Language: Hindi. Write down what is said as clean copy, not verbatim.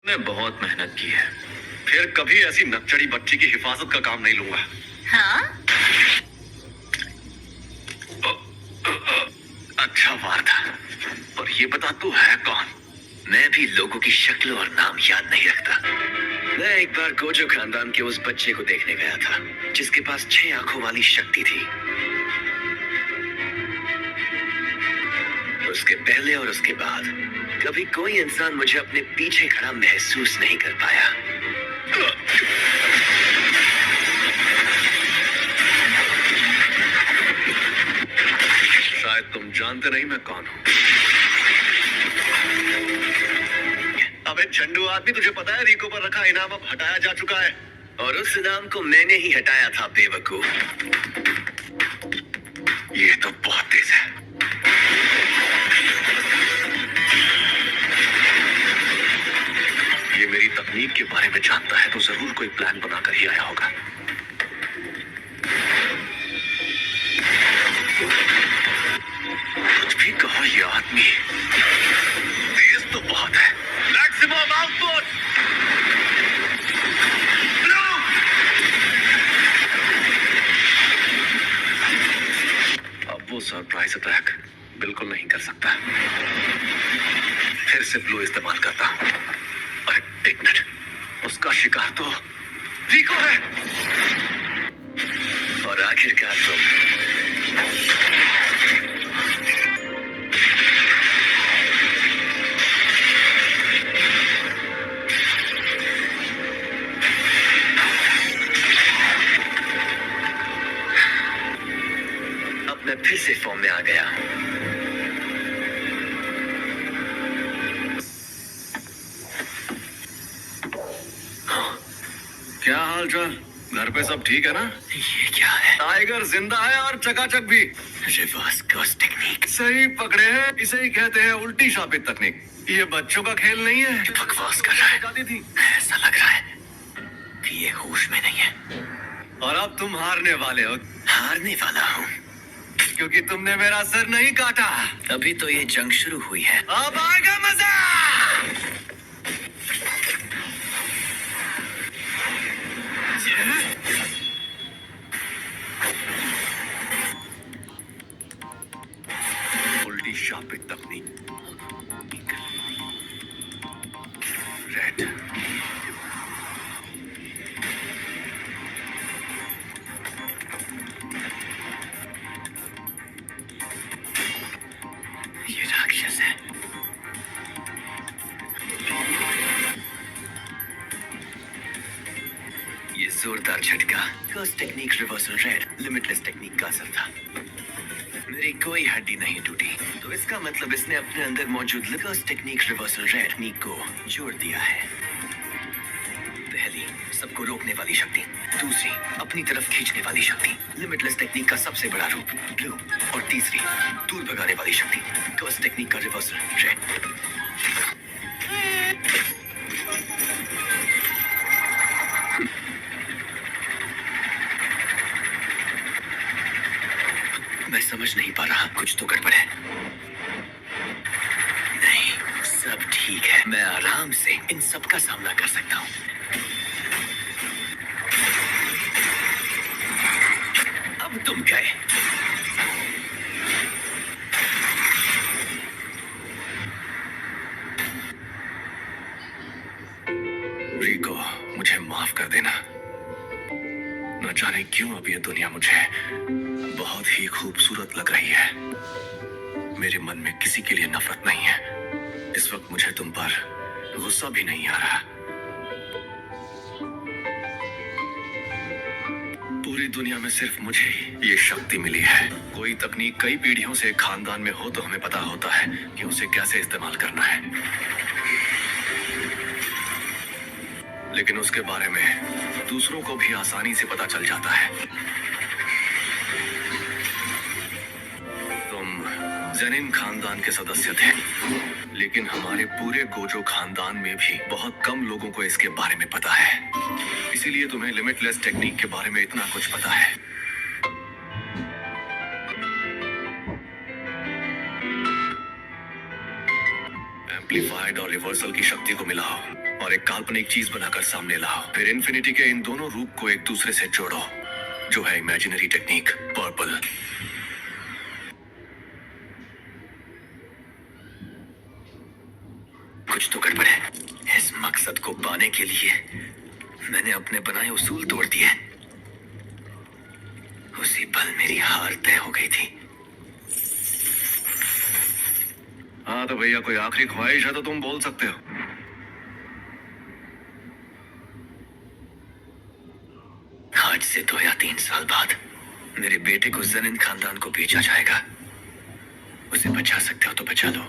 ने बहुत मेहनत की है। फिर कभी ऐसी नकचड़ी बच्ची की हिफाजत का काम नहीं लूंगा। हाँ? अच्छा वार था, पर ये बता तू है कौन? मैं भी लोगों की शक्ल और नाम याद नहीं रखता। मैं एक बार गोजो खानदान के उस बच्चे को देखने गया था जिसके पास 6 आंखों वाली शक्ति थी। उसके पहले और उसके बाद कभी कोई इंसान मुझे अपने पीछे खड़ा महसूस नहीं कर पाया। शायद तुम जानते नहीं मैं कौन हूँ। अबे झंडू आदमी, तुझे पता है रिको पर रखा इनाम अब हटाया जा चुका है। और उस इनाम को मैंने ही हटाया था, बेवकूफ। ये तो बहुत तेज है। ये मेरी तकनीक के बारे में जानता है तो जरूर कोई प्लान बनाकर ही आया होगा। कुछ भी कहो, ये आदमी तेज तो बहुत है। Maximum output. अब वो सरप्राइज अटैक बिल्कुल नहीं कर सकता। फिर से ब्लू इस्तेमाल करता हूँ। अरे एक मिनट, उसका शिकार तो रिको है। और आखिरकार तुम। अब मैं फिर से फॉर्म में आ गया हूँ। क्या हाल चाल? घर पे सब ठीक है ना? ये क्या है? टाइगर जिंदा है और चकाचक भी। Reverse curse technique. सही पकड़े हैं, इसे ही कहते हैं उल्टी शापित तकनीक। ये बच्चों का खेल नहीं है। बकवास कर रहा है। बताती थी। ऐसा लग रहा है कि ये होश में नहीं है। और अब तुम हारने वाले हो, हारने वाला हूँ क्योंकि तुमने मेरा सर नहीं काटा। अभी तो ये जंग शुरू हुई है। अब आएगा मजा। उल्टी शापित तकनीक। रेड। ये राक्षस है। ये जोरदार झटका curse technique reversal red limitless technique का असर था। मेरी कोई हड्डी नहीं टूटी, तो इसका मतलब इसने अपने अंदर मौजूद कर्स टेक्निक रिवर्सल रेड टेक्निक को जोड़ दिया है। पहली, सबको रोकने वाली शक्ति। दूसरी, अपनी तरफ खींचने वाली शक्ति, लिमिटलेस टेक्निक का सबसे बड़ा रूप ब्लू। और तीसरी, दूर भगाने वाली शक्ति, कर्स टेक्निक का रिवर्सल रेड। मैं समझ नहीं पा रहा, कुछ तो गड़बड़ है। नहीं, सब ठीक है। मैं आराम से इन सब का सामना कर सकता हूँ। अब तुम गए। रिको, मुझे माफ कर देना। न जाने क्यों अब ये दुनिया मुझे बहुत ही खूबसूरत लग रही है। मेरे मन में किसी के लिए नफरत नहीं है। इस वक्त मुझे तुम पर गुस्सा भी नहीं आ रहा। पूरी दुनिया में सिर्फ मुझे ही ये शक्ति मिली है। कोई तकनीक कई पीढ़ियों से खानदान में हो तो हमें पता होता है कि उसे कैसे इस्तेमाल करना है, लेकिन उसके बारे में दूसरों को भी आसानी से पता चल जाता है। तुम जेनिन खानदान के सदस्य थे, लेकिन हमारे पूरे गोजो खानदान में भी बहुत कम लोगों को इसके बारे में पता है। इसीलिए तुम्हें लिमिटलेस टेक्निक के बारे में इतना कुछ पता है। एम्पलीफाइड और रिवर्सल की शक्ति को मिलाओ और एक काल्पनिक चीज बनाकर सामने लाओ। फिर इन्फिनिटी के इन दोनों रूप को एक दूसरे से जोड़ो, जो है इमेजिनरी टेक्निक पर्पल। कुछ तो गड़बड़ है। इस मकसद को पाने के लिए मैंने अपने बनाए उसूल तोड़ दिए। उसी पल मेरी हार तय हो गई थी। हाँ तो भैया, कोई आखिरी ख्वाहिश है तो तुम बोल सकते हो। आज से 2 या 3 साल बाद मेरे बेटे को जनिन खानदान को बेचा जाएगा। उसे बचा सकते हो तो बचा लो।